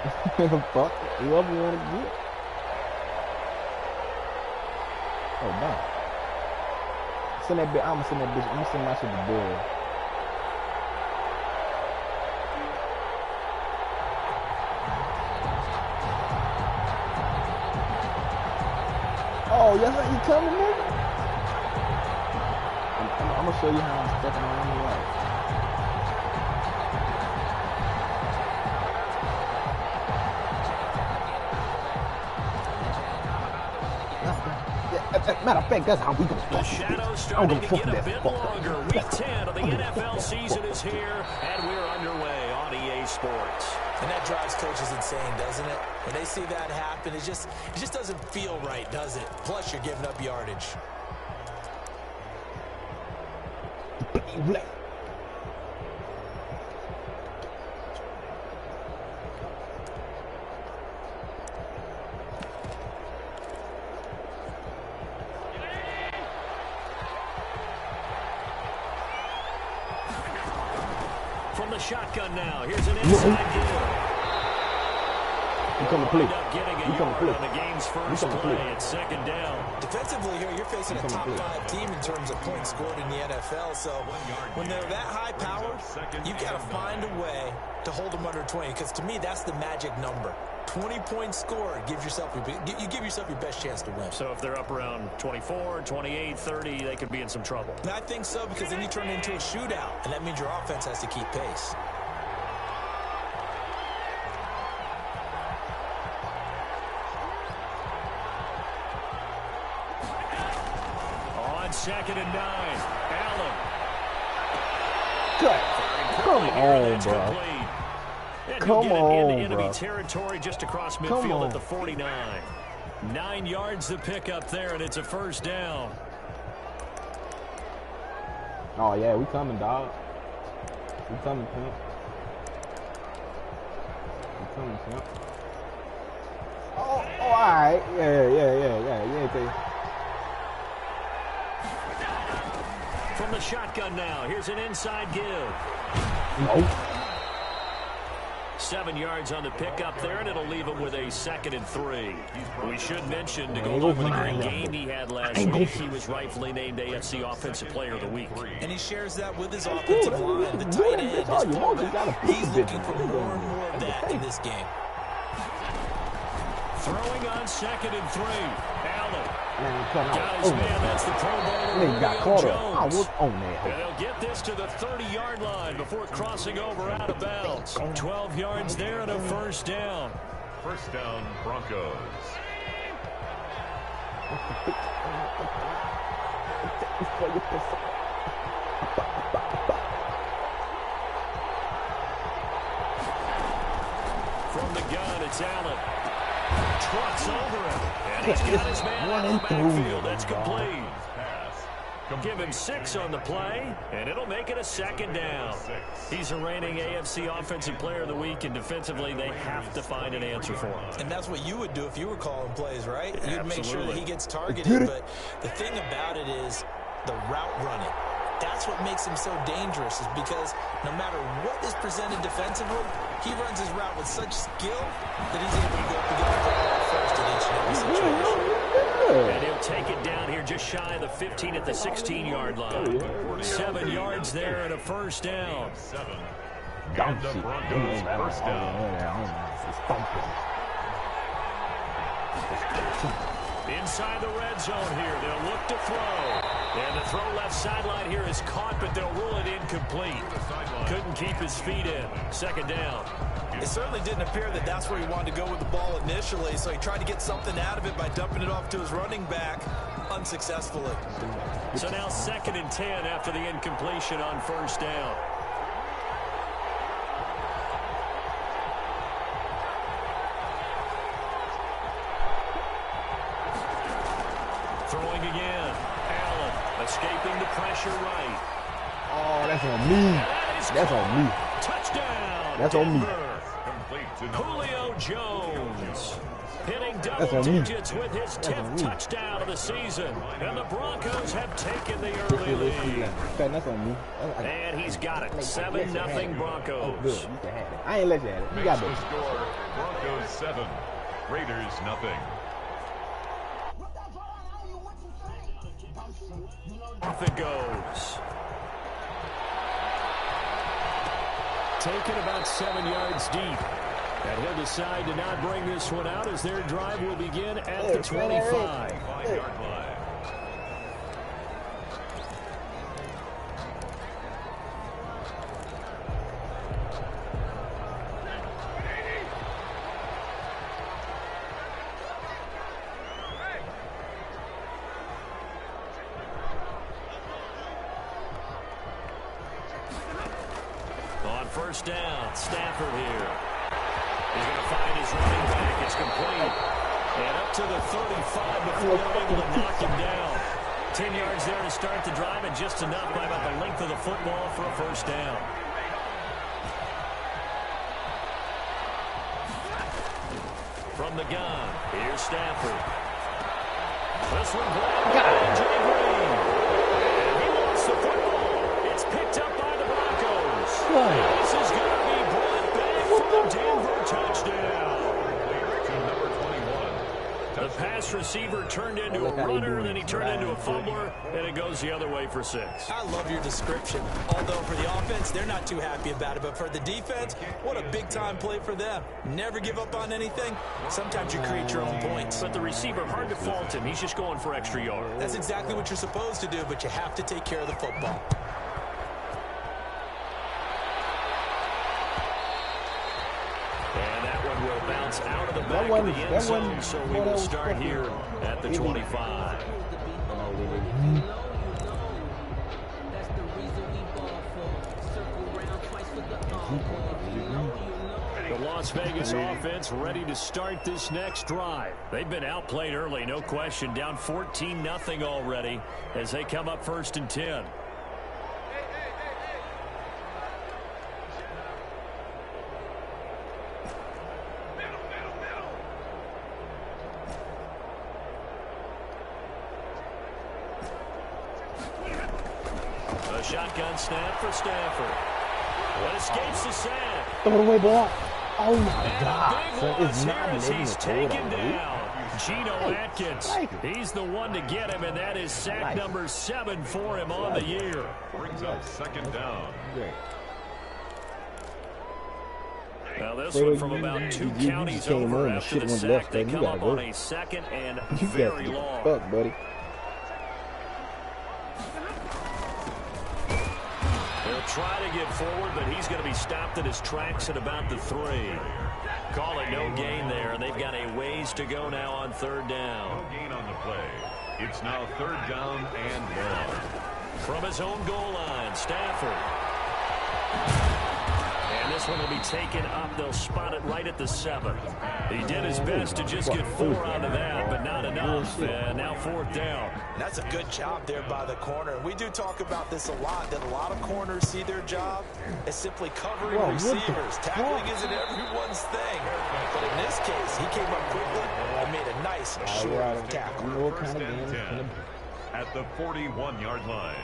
Fuck whoever want to get. Oh, damn. Send that bitch. I'm gonna send that bitch. I'm gonna send my shit to bed. Oh, yes, you coming, nigga? I'm gonna show you how I'm stepping around the light. Matter of fact, that's how we gonna The shadow's starting to get a bit longer. Week 10 of the NFL season is here, and we're underway on EA Sports. And that drives coaches insane, doesn't it? When they see that happen, it just doesn't feel right, does it? Plus, you're giving up yardage. From the shotgun now, here's an inside deal. You come to play. You come to play. On the game's first play, it's second down. Defensively here, you're facing a top 5 team in terms of points scored in the NFL. So when they're that high powered, you've got to find a way to hold them under 20. Because to me, that's the magic number. 20 points scored, you give yourself your best chance to win. So if they're up around 24, 28, 30, they could be in some trouble. And I think so, because then you turn it into a shootout, and that means your offense has to keep pace. On 2nd and 9, Allen. Good. Come on, bro. Come on, enemy territory just across midfield at the 49. 9 yards to pick up there, and it's a first down. Oh, yeah, we coming, dog. We coming, pimp. We coming, pimp. Oh, all right. Yeah. From the shotgun now, here's an inside give. No. 7 yards on the pickup there, and it'll leave him with a 2nd and 3. We should mention, to go along with the great game he had last week, he was rightfully named AFC Offensive Player of the Week. And he shares that with his offensive line. The tight end, his fullback. He's looking for more and more of that in this game. Throwing on 2nd and 3. Allen. Got his man, that's the Pro Bowler, got caught Jones. up. I was on there. And they'll get this to the 30-yard line before crossing over out of bounds. 12 yards there and a first down. First down, Broncos. From the gun, it's Allen. Trucks over him. And he's got his man out of the backfield. That's complete. Give him 6 on the play, and it'll make it a 2nd down. He's a reigning AFC Offensive Player of the Week, and defensively, they have to find an answer for him. And that's what you would do if you were calling plays, right? You'd make sure that he gets targeted. But the thing about it is the route running. That's what makes him so dangerous, is because no matter what is presented defensively, he runs his route with such skill that he's able to go up and get the ball first in each and every situation. And he'll take it down here just shy of the 15 at the 16-yard line. 7 yards there and a first down. And the Broncos first down. Inside the red zone here, they'll look to throw. And the throw left sideline here is caught, but they'll rule it incomplete. Couldn't keep his feet in. 2nd down. It certainly didn't appear that that's where he wanted to go with the ball initially, so he tried to get something out of it by dumping it off to his running back unsuccessfully. So now 2nd and 10 after the incompletion on first down. Throwing again. Allen escaping the pressure right. Oh, that's on me. That's on me. Touchdown. That's on me. Julio Jones. Hitting double digits with his 10th touchdown of the season. And the Broncos have taken the early lead. That's on me. And he's got it. 7-0 Broncos. Oh, good. You can have it. I ain't let you have it. You got the it. score. Broncos 7. Raiders nothing. Off it goes. Taken about 7 yards deep. And he'll decide to not bring this one out as their drive will begin at the 25. 5-yard line. On first down, Stafford here. He's going to find his running back. It's complete. And up to the 35 before they're able to knock him down. 10 yards there to start the drive, and just enough by about the length of the football for a first down. From the gun, here's Stafford. This one blocked by Jay Green. And he lost the football. It's picked up by the Broncos. This is going to be brought back for a Denver touchdown. The pass receiver turned into a runner, then he turned into a fumbler, and it goes the other way for 6. I love your description. Although for the offense, they're not too happy about it. But for the defense, what a big-time play for them. Never give up on anything. Sometimes you create your own points. But the receiver, hard to fault him. He's just going for extra yards. That's exactly what you're supposed to do, but you have to take care of the football. And that one will bounce out of the back of the end zone, so we will start here at the 25. The Las Vegas offense ready to start this next drive. They've been outplayed early, no question. Down 14-0 already as they come up 1st and 10. A shotgun snap for Stafford. But escapes the sack. Throw it away, boy. Oh, my And God. a big It's loss not here as he's taken down. down. Geno Atkins. He's the one to get him, and that is sack number 7 for him on the year. Brings up 2nd down. Now this one from about 2 counties over after the sack. They come up on a 2nd and very long. Fuck, buddy. He'll try to get forward, but he's going to be stopped in his tracks at about the 3. Call it no gain there, and they've got a ways to go now on 3rd down. No gain on the play. It's now 3rd down and long. From his own goal line, Stafford. And this one will be taken up. They'll spot it right at the 7. He did his best to just get 4 out of that, but not enough. And now 4th down. That's a good job there by the corner. We do talk about this a lot, that a lot of corners see their job as simply covering receivers. Tackling isn't everyone's thing. But in this case, he came up quickly and made a nice short tackle. 1st and 10 at the 41-yard line.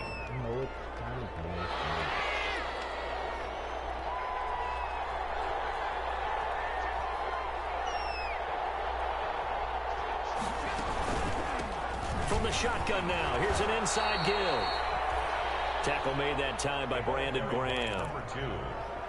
From the shotgun now, here's an inside give. Tackle made that time by Brandon Graham.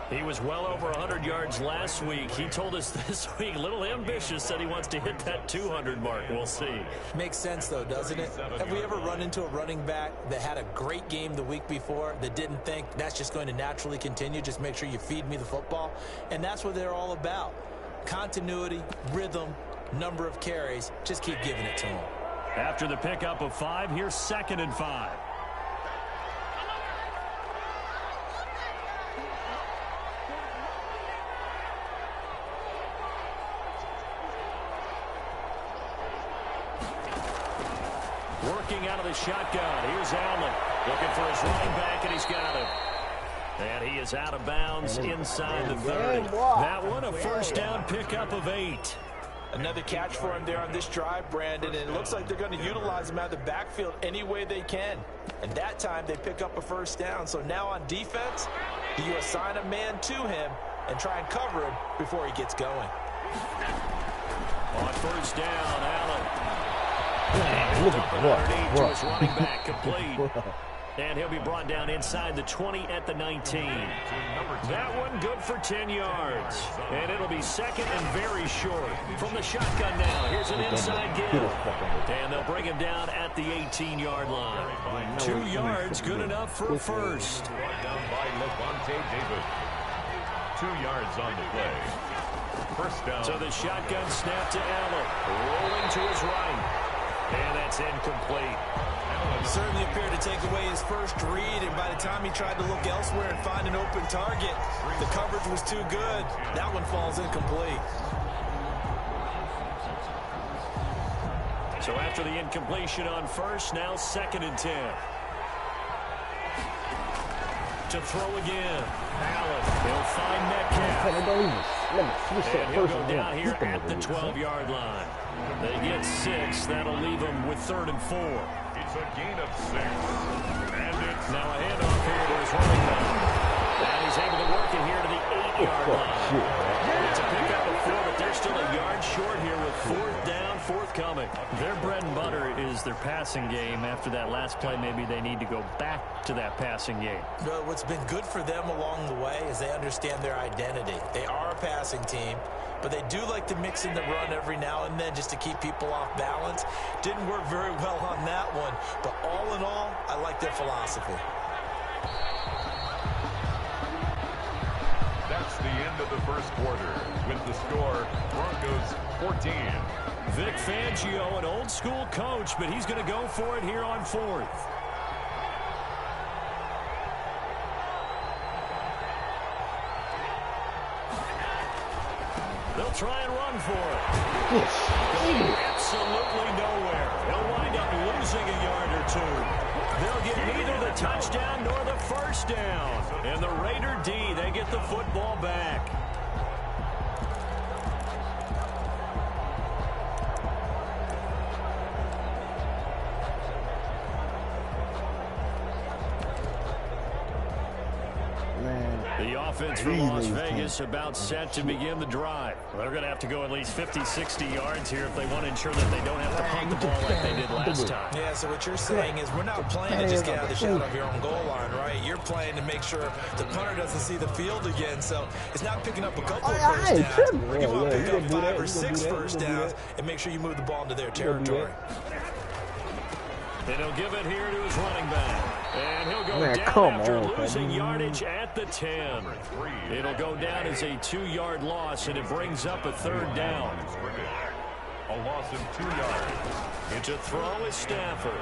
He was well over 100 yards last week. He told us this week, a little ambitious, said he wants to hit that 200 mark. We'll see. Makes sense, though, doesn't it? Have we ever run into a running back that had a great game the week before that didn't think that's just going to naturally continue? Just make sure you feed me the football. And that's what they're all about. Continuity, rhythm, number of carries. Just keep giving it to them. After the pickup of 5, here's 2nd and 5. Working out of the shotgun. Here's Allen looking for his running back, and he's got him. And he is out of bounds inside the 30. That one a 1st down pickup of 8. Another catch for him there on this drive, Brandon, and it looks like they're going to utilize him out of the backfield any way they can. And that time they pick up a first down. So now on defense, do you assign a man to him and try and cover him before he gets going? On first down, Allen. Look at Underneath to his running back, complete. And he'll be brought down inside the 20 at the 19. That one good for 10 yards. And it'll be second and very short. From the shotgun now, here's an inside give. And they'll bring him down at the 18-yard line. 2 yards, good enough for a first. Brought down by David. 2 yards on the play. First down. So the shotgun snap to Allen. Rolling to his right. And that's incomplete. Certainly appeared to take away his first read, and by the time he tried to look elsewhere and find an open target, the coverage was too good. That one falls incomplete. So after the incompletion on first, now second and 10. To throw again. Allen, he'll find Metcalf. And he'll go down here at the 12-yard line. They get 6. That'll leave them with 3rd and 4. It's a gain of 6. And it's now a handoff here to his running back. And he's able to work it here to the 8-yard line. It's a pickup of 4, but they're still a yard short here with 4th down, forthcoming. Their bread and butter is their passing game. After that last play, maybe they need to go back to that passing game. But what's been good for them along the way is they understand their identity. They are a passing team, but they do like to mix in the run every now and then just to keep people off balance. Didn't work very well on that one, but all in all, I like their philosophy. That's the end of the first quarter. With the score, Broncos 14. Vic Fangio, an old-school coach, but he's going to go for it here on 4th. They'll try and run for it. Going absolutely nowhere. He'll wind up losing a yard or 2. They'll get neither the touchdown nor the first down. And the Raider D, they get the football back. The offense from Las Vegas about set to begin the drive. Well, they're going to have to go at least 50, 60 yards here if they want to ensure that they don't have to punt the ball like they did last time. Yeah, so what you're saying is we're not playing to just get out of the shadow of your own goal line, right? You're playing to make sure the punter doesn't see the field again. So it's not picking up a couple of first downs. You want to pick up 5 or 6 first downs and make sure you move the ball into their territory. And he'll give it here to his running back. And he'll go down after losing yardage at the 10. It'll go down as a 2-yard loss, and it brings up a 3rd down. A loss of 2 yards. And to throw is Stafford.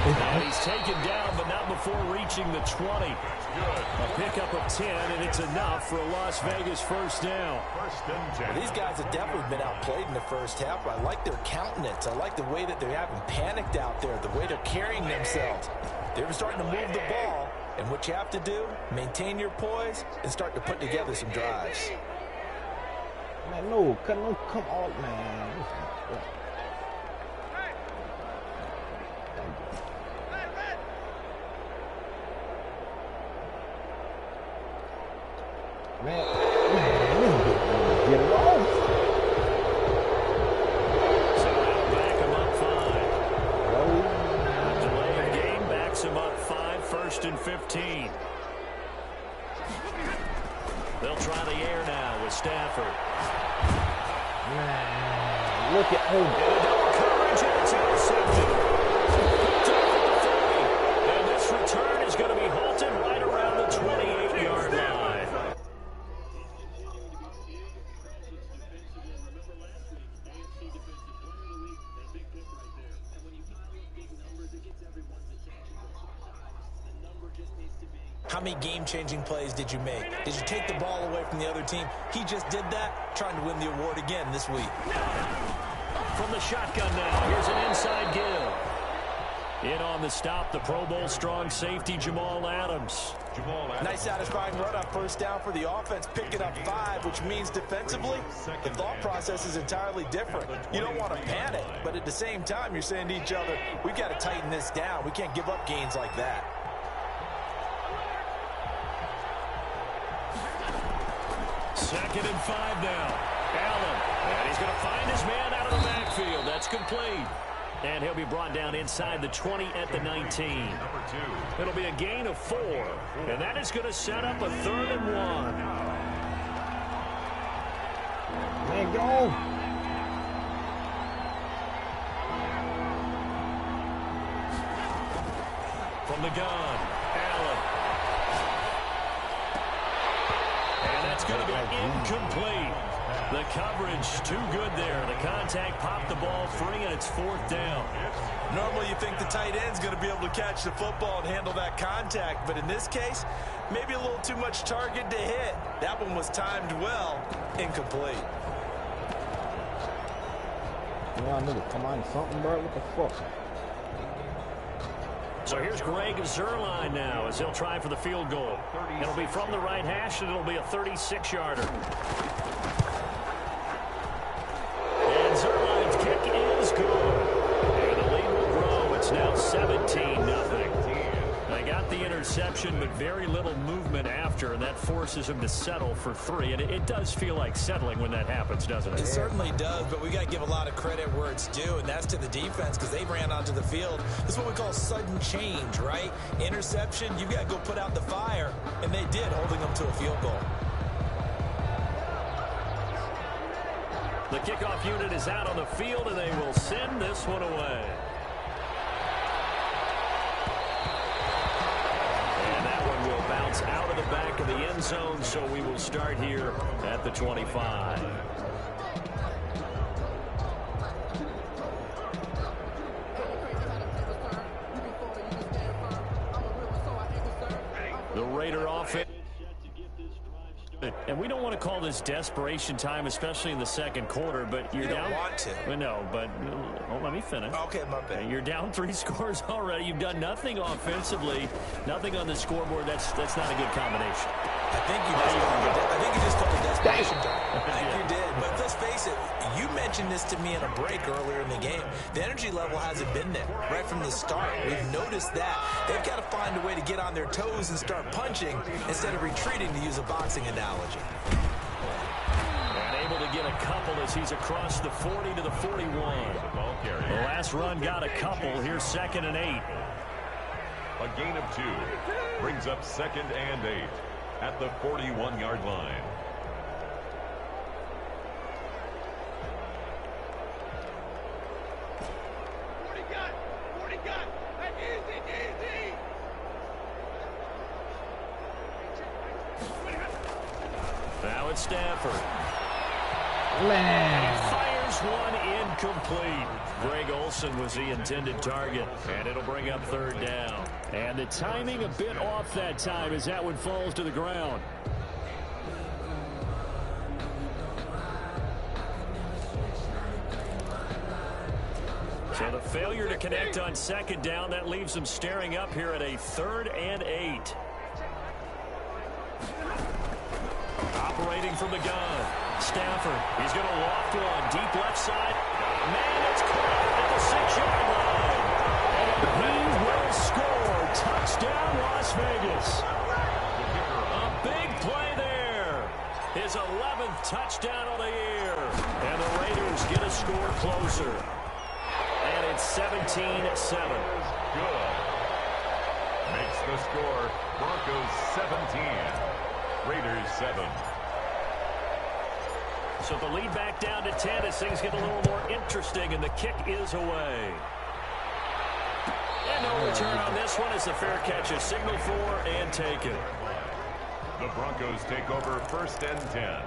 And he's taken down, but not before reaching the 20. A pickup of 10, and it's enough for a Las Vegas first down. Well, these guys have definitely been outplayed in the first half, but I like their countenance. I like the way that they haven't panicked out there, the way they're carrying themselves. They're starting to move the ball, and what you have to do, maintain your poise and start to put together some drives. Man, no, come on, man. Man, get it off. So they'll back him up 5. Delay of game backs him up 5, 1st and 15. They'll try the air now with Stafford. Man, look at him. Double coverage, and it's intercepted. And this return is going to be halted right around the 28-yard line. How many game-changing plays did you make? Did you take the ball away from the other team? He just did that, trying to win the award again this week. From the shotgun now, here's an inside give. In on the stop, the Pro Bowl strong safety, Jamal Adams. Nice satisfying run up first down for the offense, picking up 5, which means defensively, the thought process is entirely different. You don't want to panic, but at the same time, you're saying to each other, we've got to tighten this down. We can't give up gains like that. Second and 5 now. Allen, and he's going to find his man out of the backfield. That's complete. And he'll be brought down inside the 20 at the 19. It'll be a gain of 4. And that is going to set up a 3rd and 1. Man, go. From the gun, Allen. And that's going to be incomplete. The coverage too good there. The contact popped the ball free, and it's 4th down. Normally you think the tight end's going to be able to catch the football and handle that contact, but in this case, maybe a little too much target to hit. That one was timed well, incomplete. Yeah, nigga, come on, something, bro. What the fuck? So here's Greg Zuerlein now as he'll try for the field goal. It'll be from the right hash, and it'll be a 36-yarder. And Zuerlein's kick is good. And the lead will grow. It's now 17-0. They got the interception, but very little movement after, and that forces him to settle for 3. And it does feel like settling when that happens, doesn't it? It certainly does, but we got to give a lot of credit where it's due, and that's to the defense because they ran onto the field. This is what we call sudden change, right? Interception, you've got to go put out the fire, and they did, holding them to a field goal. The kickoff unit is out on the field, and they will send this one away. Bounce out of the back of the end zone, so we will start here at the 25. The Raider offense. And we don't want to call this desperation time, especially in the second quarter, but you're down. You don't want to. Well, no, but let me finish. Okay, my bad. You're down 3 scores already. You've done nothing offensively, nothing on the scoreboard. That's not a good combination. I think you just called it desperation time. I think you did. But let's face it, you mentioned this to me in a break earlier in the game. The energy level hasn't been there right from the start. We've noticed that. They've got to find a way to get on their toes and start punching instead of retreating, to use a boxing analogy. And able to get a couple as he's across the 40 to the 41. The last run got a couple. Here's 2nd and 8. A gain of 2 brings up 2nd and 8 at the 41-yard line. Now it's Stafford. Man. He fires one incomplete. Greg Olsen was the intended target, and it'll bring up 3rd down. And the timing a bit off that time as that one falls to the ground. So the failure to connect on 2nd down, that leaves them staring up here at a 3rd and 8. Operating from the gun. Stafford, he's going to loft one. Deep left side. Man, it's caught at the 6-yard line. And he will score. Touchdown, Las Vegas. A big play there. His 11th touchdown of the year. And the Raiders get a score closer. And it's 17-7. Good. Makes the score Broncos 17. Raiders 7. So the lead back down to 10 as things get a little more interesting, and the kick is away. And no return on this one as the fair catch is signaled for and taken. The Broncos take over 1st and 10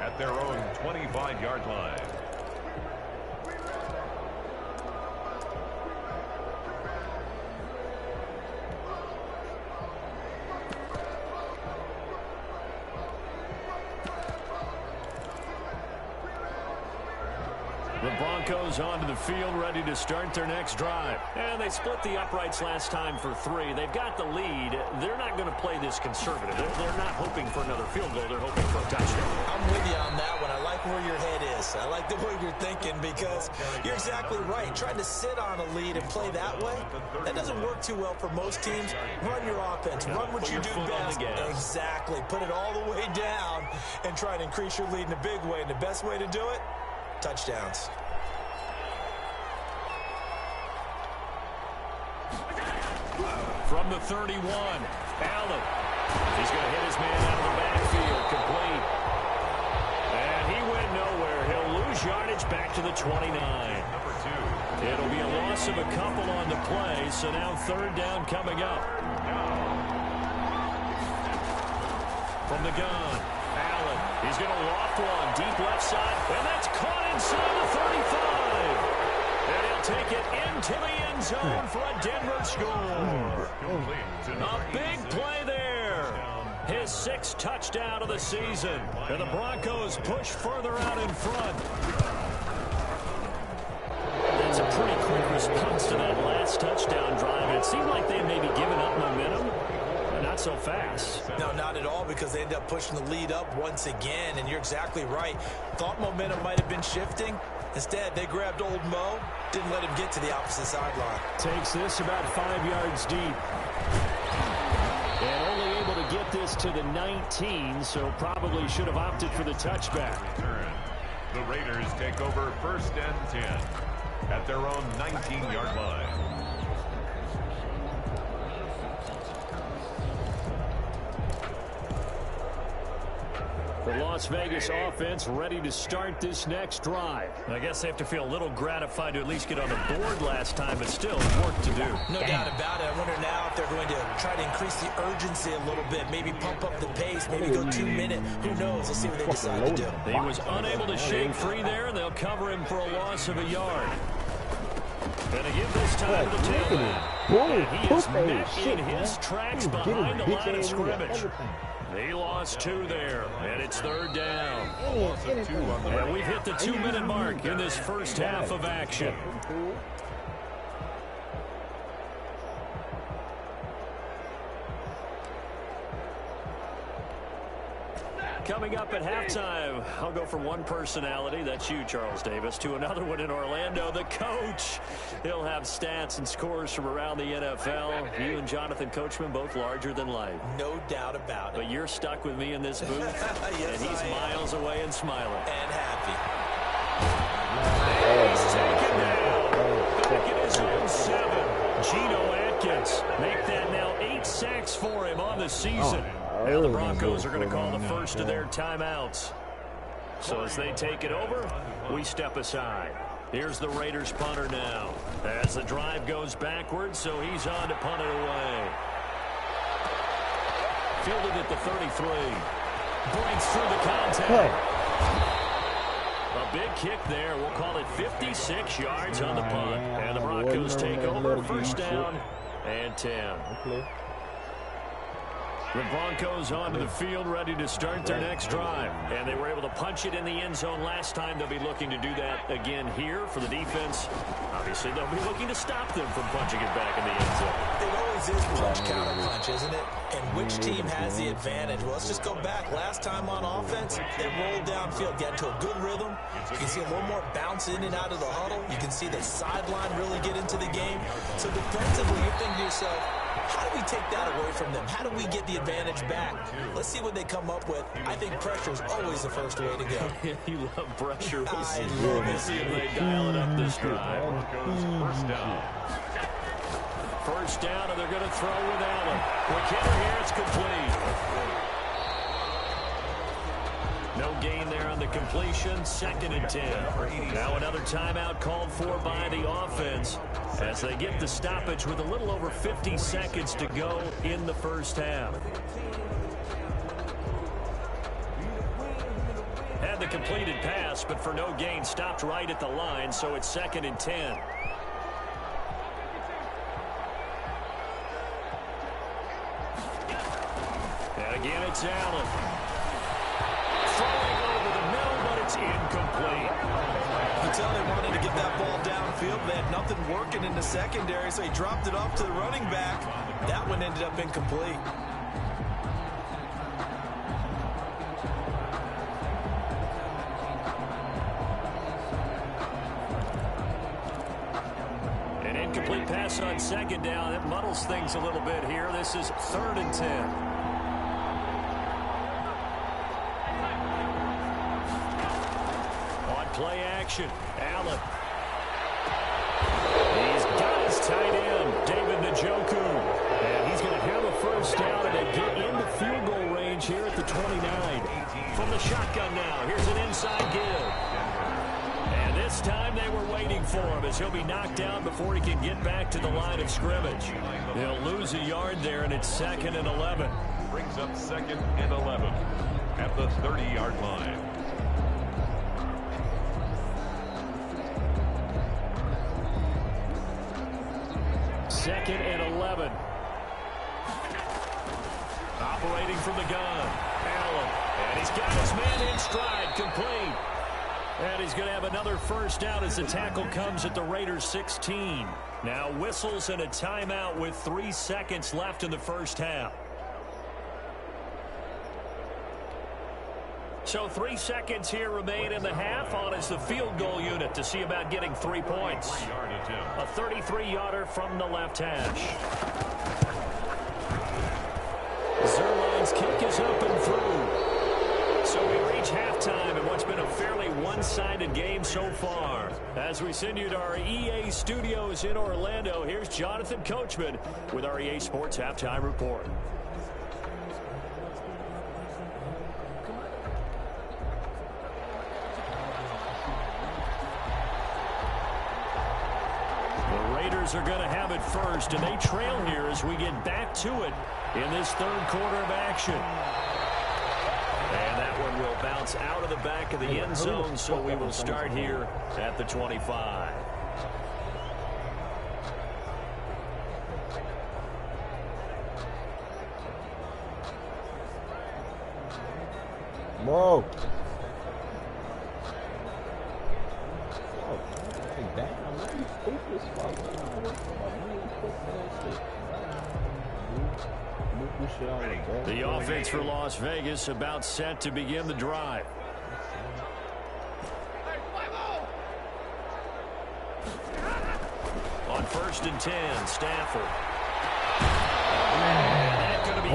at their own 25-yard line. The Broncos onto the field, ready to start their next drive. And they split the uprights last time for 3. They've got the lead. They're not going to play this conservative. They're not hoping for another field goal. They're hoping for a touchdown. I'm with you on that one. I like where your head is. I like the way you're thinking because you're exactly right. Trying to sit on a lead and play that way, that doesn't work too well for most teams. Run your offense. Run what you do best. Exactly. Put it all the way down and try to increase your lead in a big way. And the best way to do it, touchdowns. From the 31, Allen. He's going to hit his man out of the backfield, complete. And he went nowhere. He'll lose yardage back to the 29. It'll be a loss of a couple on the play, so now third down coming up. From the gun, Allen. He's going to loft one deep left side, and that's caught inside the 35. And he'll take it into the end zone for a Denver score. A big play there. His 6th touchdown of the season. And the Broncos push further out in front. That's a pretty quick response to that last touchdown drive. It seemed like they had maybe given up momentum. Not so fast. No, not at all, because they ended up pushing the lead up once again, and you're exactly right. Thought momentum might have been shifting. Instead, they grabbed old Mo, didn't let him get to the opposite sideline. Takes this about 5 yards deep. And only able to get this to the 19, so probably should have opted for the touchback. The Raiders take over 1st and 10 at their own 19-yard line. The Las Vegas offense ready to start this next drive. I guess they have to feel a little gratified to at least get on the board last time, but still work to do. No doubt about it. I wonder now if they're going to try to increase the urgency a little bit, maybe pump up the pace, maybe go 2 minute. Who knows? Let's see what they decide to do. He was unable to shake free there, and they'll cover him for a loss of a yard. Going to give this time to the tailback. And he is met in his tracks behind the line of scrimmage. He lost 2 there, and it's third down. And we've hit the 2-minute mark in this first half of action. Coming up at halftime, I'll go from one personality, that's you, Charles Davis, to another one in Orlando, the coach. He'll have stats and scores from around the NFL. You and Jonathan Coachman, both larger than life. No doubt about it. But you're stuck with me in this booth, yes, and he's miles away and smiling. And happy. He's taken down. Back in his own 7. Geno Atkins make that now 8 sacks for him on the season. Now the Broncos are going to call the first of their timeouts. So as they take it over, we step aside. Here's the Raiders punter now. As the drive goes backwards, so he's on to punt it away. Fielded at the 33. Breaks through the contact. A big kick there. We'll call it 56 yards on the punt. And the Broncos take over. First down and 10. The Broncos onto the field, ready to start their next drive. And they were able to punch it in the end zone last time. They'll be looking to do that again here for the defense. Obviously, they'll be looking to stop them from punching it back in the end zone. It always is punch-counter-punch, isn't it? And which team has the advantage? Well, let's just go back. Last time on offense, they rolled downfield, got into a good rhythm. You can see a little more bounce in and out of the huddle. You can see the sideline really get into the game. So defensively, you're thinking to yourself, how do we take that away from them? How do we get the advantage back? Let's see what they come up with. I think pressure is always the first way to go. You love pressure. We'll see if they dial it up this drive. First down, and they're going to throw with Allen. Quick hitter here, it's complete. No gain there on the completion. 2nd and 10. Now another timeout called for by the offense as they get the stoppage with a little over 50 seconds to go in the first half. Had the completed pass, but for no gain, stopped right at the line, so it's 2nd and 10. And again, it's Allen. Throwing over the middle, but it's incomplete. could tell they wanted to get that ball downfield. They had nothing working in the secondary, so he dropped it off to the running back. That one ended up incomplete. An incomplete pass on second down. It muddles things a little bit here. This is 3rd and 10. Play action. Allen. He's got his tight end, David Njoku. And he's going to have a first down and they get into field goal range here at the 29. From the shotgun now. Here's an inside give. And this time they were waiting for him as he'll be knocked down before he can get back to the line of scrimmage. They'll lose a yard there, and it's 2nd and 11. Brings up 2nd and 11 at the 30-yard line. Second and 11. Operating from the gun. Allen. And he's got his man in stride. Complete. And he's going to have another first down as the tackle comes at the Raiders' 16. Now whistles and a timeout with 3 seconds left in the first half. So 3 seconds here remain in the half. On is the field goal unit to see about getting 3 points. A 33-yarder from the left hash. Zerline's kick is up and through. So we reach halftime in what's been a fairly one-sided game so far. As we send you to our EA studios in Orlando, here's Jonathan Coachman with our EA Sports Halftime Report. Are going to have it first, and they trail here as we get back to it in this 3rd quarter of action. And that one will bounce out of the back of the end zone, so we will start here at the 25. Whoa. The offense for Las Vegas about set to begin the drive. On 1st and 10, Stafford. And that's going to be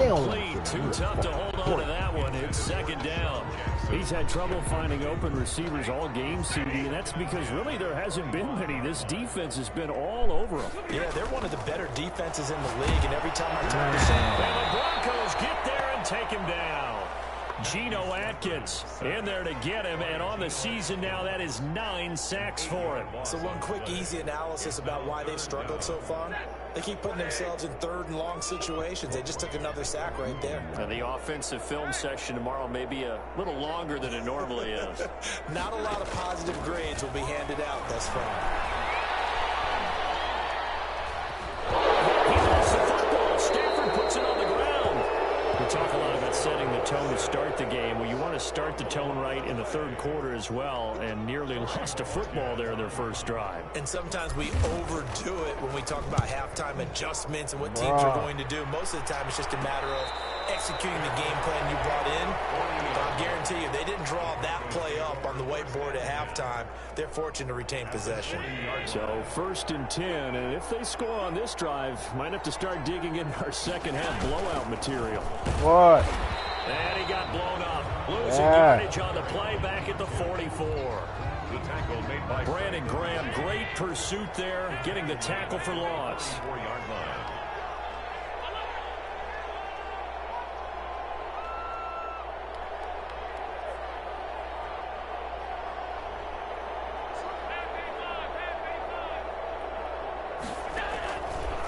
incomplete. Too tough to hold on to that one. It's 2nd down. He's had trouble finding open receivers all game, CD, and that's because really there hasn't been many. This defense has been all over them. Yeah, they're one of the better defenses in the league, and every time I talk to someone... And the Broncos get there and take him down. Geno Atkins in there to get him, and on the season now, that is 9 sacks for him. So one quick, easy analysis about why they've struggled so far. They keep putting themselves in 3rd and long situations. They just took another sack right there. And the offensive film session tomorrow may be a little longer than it normally is. Not a lot of positive grades will be handed out thus far. He lost the football. Stafford puts it on the ground. We talk a lot about setting the tone to start the game. Well, you want to start the tone right in the 3rd quarter as well, and nearly lost a football there in their first drive. And sometimes we overdo it when we talk about halftime adjustments and what teams are going to do. Most of the time, it's just a matter of executing the game plan you brought in. But I guarantee you, they didn't draw that play up on the whiteboard at halftime. They're fortunate to retain possession. So 1st and 10, and if they score on this drive, might have to start digging in our second half blowout material. What? And he got blown up. Losing yardage on the play back at the 44. The tackle made by Brandon Graham, great pursuit there, getting the tackle for loss. 4-yard line.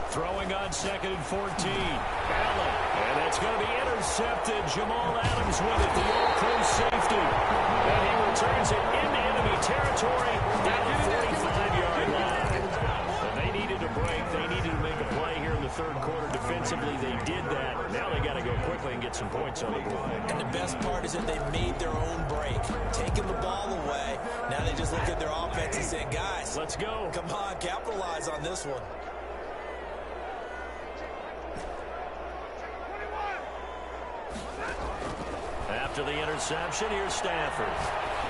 Throwing on 2nd and 14. Allen. And that's going to be intercepted. Jamal Adams with it, the all-pro safety. And he returns it into enemy territory down the 45-yard line. And they needed a break. They needed to make a play here in the 3rd quarter defensively. defensively, they did that. Now they got to go quickly and get some points on the board. And the best part is that they made their own break, taking the ball away. Now they just look at their offense and say, guys, let's go. Come on, capitalize on this one. After the interception, here's Stafford.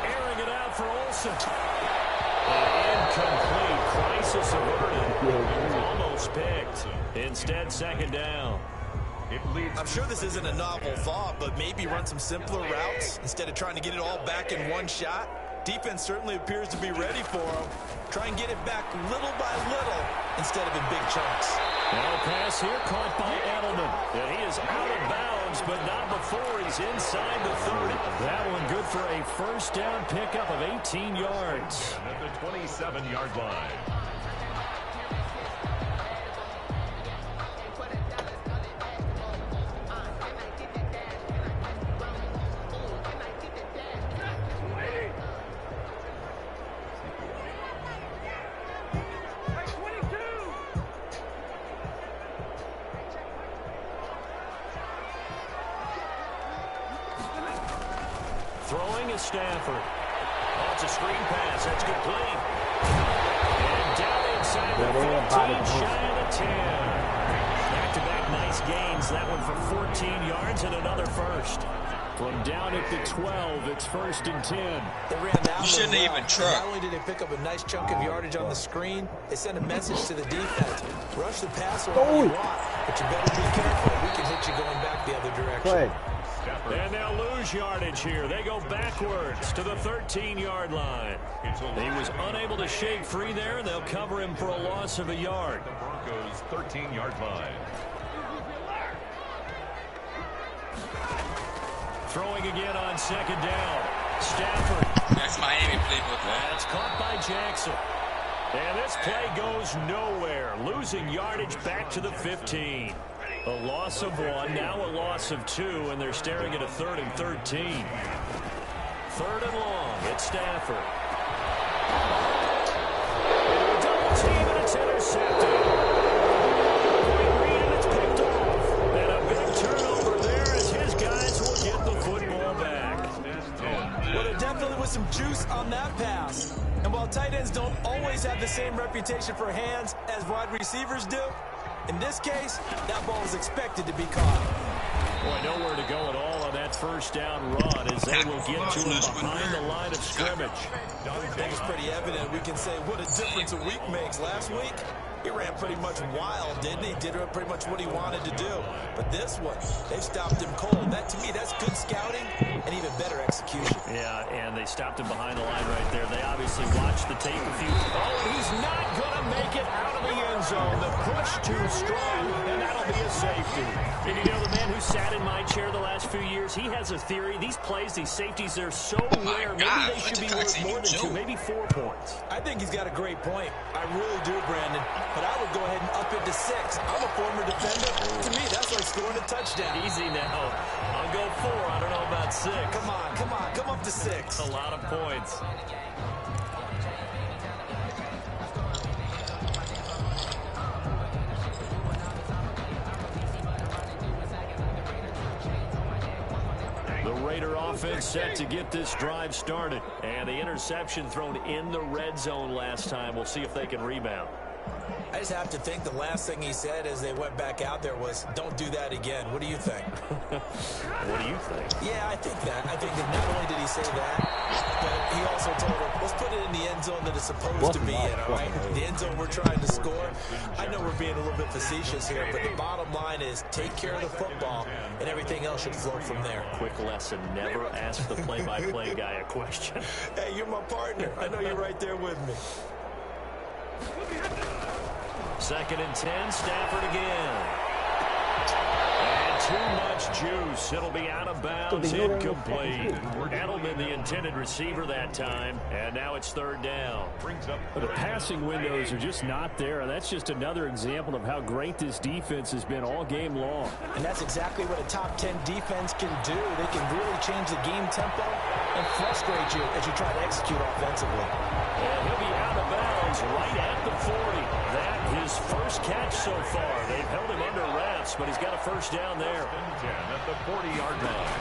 Airing it out for Olsen. Incomplete. Crisis averted. Almost picked. Instead, second down. I'm sure this isn't a novel thought, but maybe run some simpler routes instead of trying to get it all back in one shot. Defense certainly appears to be ready for them. Try and get it back little by little instead of in big chunks. Now pass here caught by Edelman. And he is out of bounds, but not before he's inside the 30. That one good for a first down pickup of 18 yards. At the 27-yard line. Throwing is Stafford. Oh, it's a screen pass. That's complete. And down inside the 15, shy of the 10. Back-to-back nice gains. That one for 14 yards and another first. From down at the 12, it's 1st and 10. They ran that. You shouldn't even try. Not only did they pick up a nice chunk of yardage on the screen, they sent a message to the defense. Rush the passer all you want, but you better be careful. We can hit you going back the other direction. And they'll lose yardage here. They go backwards to the 13-yard line. He was unable to shake free there, and they'll cover him for a loss of a yard. The Broncos' 13-yard line. Throwing again on second down. Stafford. That's Miami playbook. That's caught by Jackson. And this play goes nowhere. Losing yardage back to the 15. A loss of 1, now a loss of 2, and they're staring at a 3rd and 13. 3rd and long, it's Stafford. Double team, and it's intercepted. Great read, and it's picked off. And a big turnover there as his guys will get the football back. Well, there definitely was some juice on that pass. And while tight ends don't always have the same reputation for hands as wide receivers do, in this case, that ball is expected to be caught. Boy, nowhere to go at all on that first down run as they will get to him behind the line of scrimmage. I think it's pretty evident. We can say what a difference a week makes. Last week, he ran pretty much wild, didn't he? Did pretty much what he wanted to do. But this one, they stopped him cold. That, to me, that's good scouting and even better execution. Yeah, and they stopped him behind the line right there. They obviously watched the tape a few. Oh, he's not going to make it out of the end zone. The push too strong, and that'll be a safety. And you know, the man who sat in my chair the last few years, he has a theory. These plays, these safeties, they're so rare. Maybe they should be worth more than 2, maybe 4 points. I think he's got a great point. I really do, Brandon. But I would go ahead and up it to 6. I'm a former defender. To me, that's like scoring a touchdown. Easy now. I'll go 4. I don't know about 6. Come on. Come up to 6. A lot of points. The Raider offense set to get this drive started. And the interception thrown in the red zone last time. We'll see if they can rebound. I just have to think the last thing he said as they went back out there was, don't do that again. What do you think? What do you think? Yeah, I think that. I think that not only did he say that, but he also told him, let's put it in the end zone that it's supposed to be in, all right? The end zone we're trying to score. I know we're being a little bit facetious here, but the bottom line is take care of the football, and everything else should flow from there. Quick lesson, never ask the play-by-play guy a question. Hey, you're my partner. I know you're right there with me. 2nd and 10, Stafford again. And too much juice. It'll be out of bounds, incomplete. Edelman, the intended receiver that time, and now it's 3rd down. The passing windows are just not there. That's just another example of how great this defense has been all game long. And that's exactly what a top 10 defense can do. They can really change the game tempo and frustrate you as you try to execute offensively. And he'll be out of bounds one's right at the 40. That his first catch so far. They've held him under wraps, but he's got a first down there. 10 at the 40-yard line.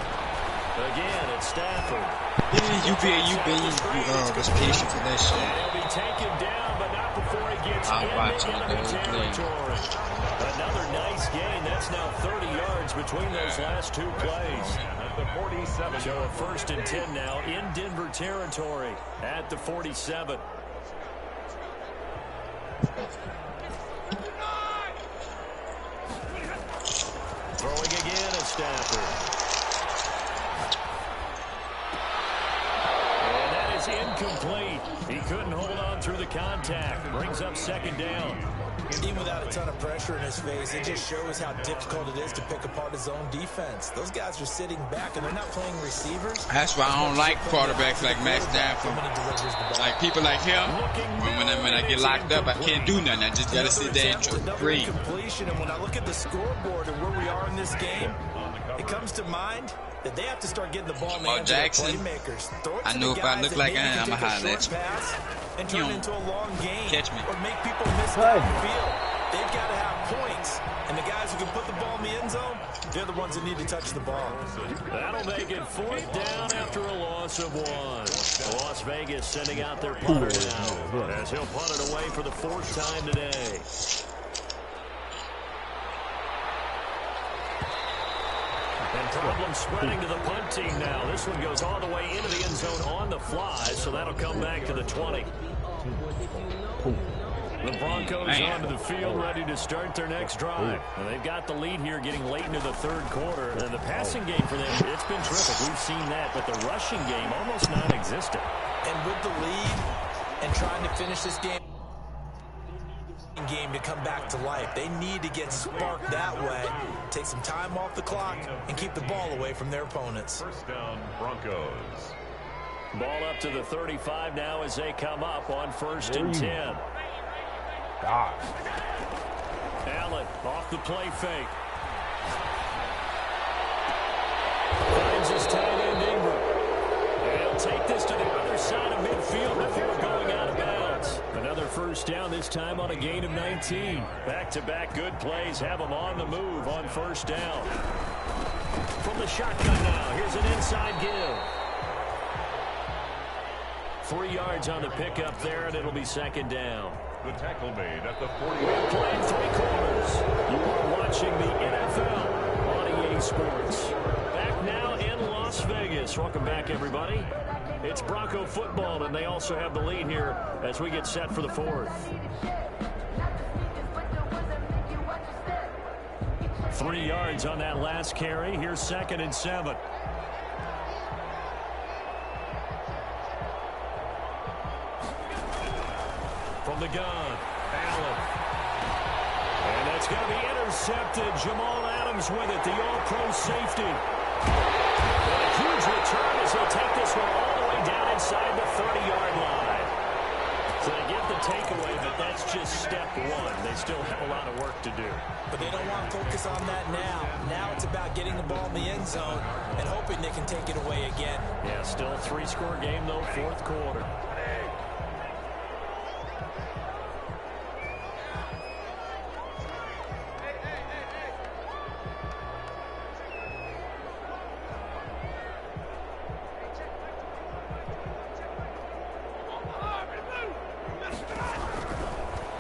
Again, it's Stafford. Yeah, you was patient for that shit. He'll be taken down, but not before he gets into enemy territory. Another nice gain. That's now 30 yards between those last two plays. At the 47. So a 1st and 10 now in Denver territory at the 47. Throwing again is Stafford. And that is incomplete. He couldn't hold on through the contact. Brings up 2nd down. Even without a ton of pressure in his face, it just shows how difficult it is to pick apart his own defense. Those guys are sitting back, and they're not playing receivers. That's why I don't like quarterbacks like Matt Stafford. Like people like him, when I get locked up, I can't do nothing. I just got to sit there and breathe. Completion, and when I look at the scoreboard and where we are in this game, it comes to mind that they have to start getting the ball man to their playmakers. I know if I look like I am, I'm going to holler at you. And turn it into a long game. Catch me. Or make people miss down the field. They've got to have points. And the guys who can put the ball in the end zone, they're the ones that need to touch the ball. That'll make it 4th down after a loss of 1. Las Vegas sending out their punter now, as he'll punt it away for the 4th time today. And problem spreading to the punt team now. This one goes all the way into the end zone on the fly, so that'll come back to the 20. The Broncos onto the field, ready to start their next drive. And they've got the lead here getting late into the 3rd quarter. And the passing game for them, it's been terrific. We've seen that, but the rushing game almost non-existent. And with the lead and trying to finish this game to come back to life, they need to get sparked that way, take some time off the clock, and keep the ball away from their opponents. 1st down, Broncos. Ball up to the 35 now as they come up on 1st and 10. Allen off the play fake. Finds his tight end Ingram. And he'll take this to the other side of midfield before going out of bounds. Another 1st down, this time on a gain of 19. Back-to-back good plays have them on the move on 1st down. From the shotgun now, here's an inside give. 3 yards on the pickup there, and it'll be 2nd down. The tackle made at the 40. We're playing 3 quarters. You are watching the NFL on EA Sports. Back now in Las Vegas. Welcome back, everybody. It's Bronco football, and they also have the lead here as we get set for the 4th. 3 yards on that last carry. Here's 2nd and 7. From the gun, Allen. And that's going to be intercepted. Jamal Adams with it, the all-pro safety. And a huge return as he'll take this one all the way down inside the 30-yard line. So they get the takeaway, but that's just step 1. They still have a lot of work to do. But they don't want to focus on that now. Now it's about getting the ball in the end zone and hoping they can take it away again. Yeah, still a 3-score game, though, 4th quarter.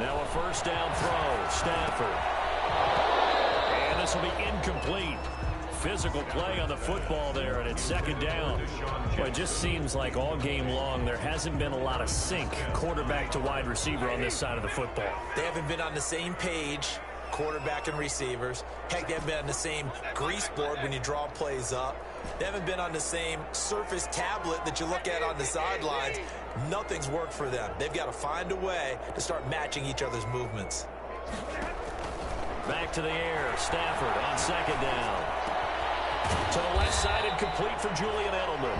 Now a 1st down throw, Stafford. And this will be incomplete. Physical play on the football there, and it's 2nd down. Well, it just seems like all game long there hasn't been a lot of sync quarterback to wide receiver on this side of the football. They haven't been on the same page, quarterback and receivers. Heck, they haven't been on the same grease board when you draw plays up. They haven't been on the same surface tablet that you look at on the sidelines. Nothing's worked for them. They've got to find a way to start matching each other's movements. Back to the air. Stafford on 2nd down. To the left side and complete for Julian Edelman.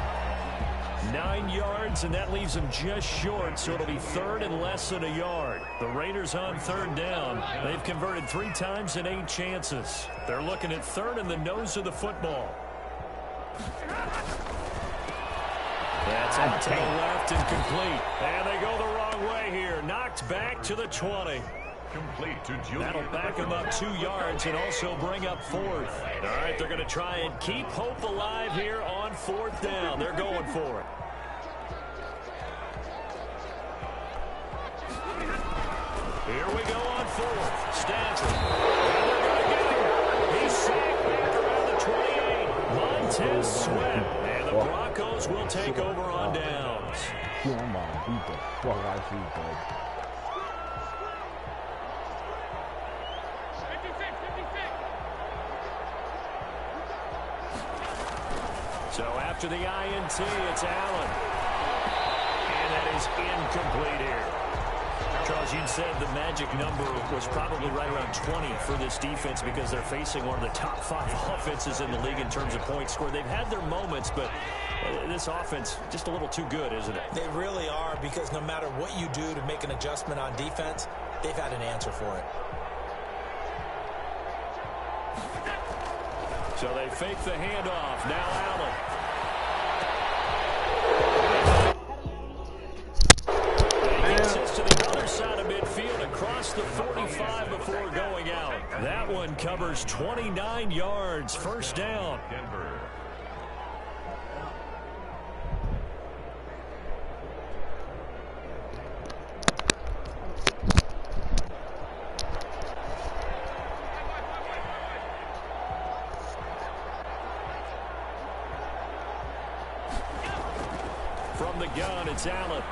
9 yards, and that leaves him just short, so it'll be 3rd and less than a yard. The Raiders on 3rd down. They've converted 3 times in 8 chances. They're looking at 3rd in the nose of the football. That's out to the left and complete. And they go the wrong way here. Knocked back to the 20. Complete to Julian. That'll back them up 2 yards and also bring up 4th. All right, they're going to try and keep hope alive here on 4th down. They're going for it. Here we go on 4th. Stanford. And they're going to get him. He's sacked back around the 28. Montez Sweat. And the Broncos will take over on downs. So after the INT, it's Allen. And that is incomplete here. Charles, you said the magic number was probably right around 20 for this defense because they're facing one of the top 5 offenses in the league in terms of points scored. They've had their moments, but this offense just a little too good, isn't it? They really are, because no matter what you do to make an adjustment on defense, they've had an answer for it. So they fake the handoff. Now Allen. He gets this to the other side of midfield across the 45 before going out. That one covers 29 yards. First down. Denver. From the gun, it's Allen.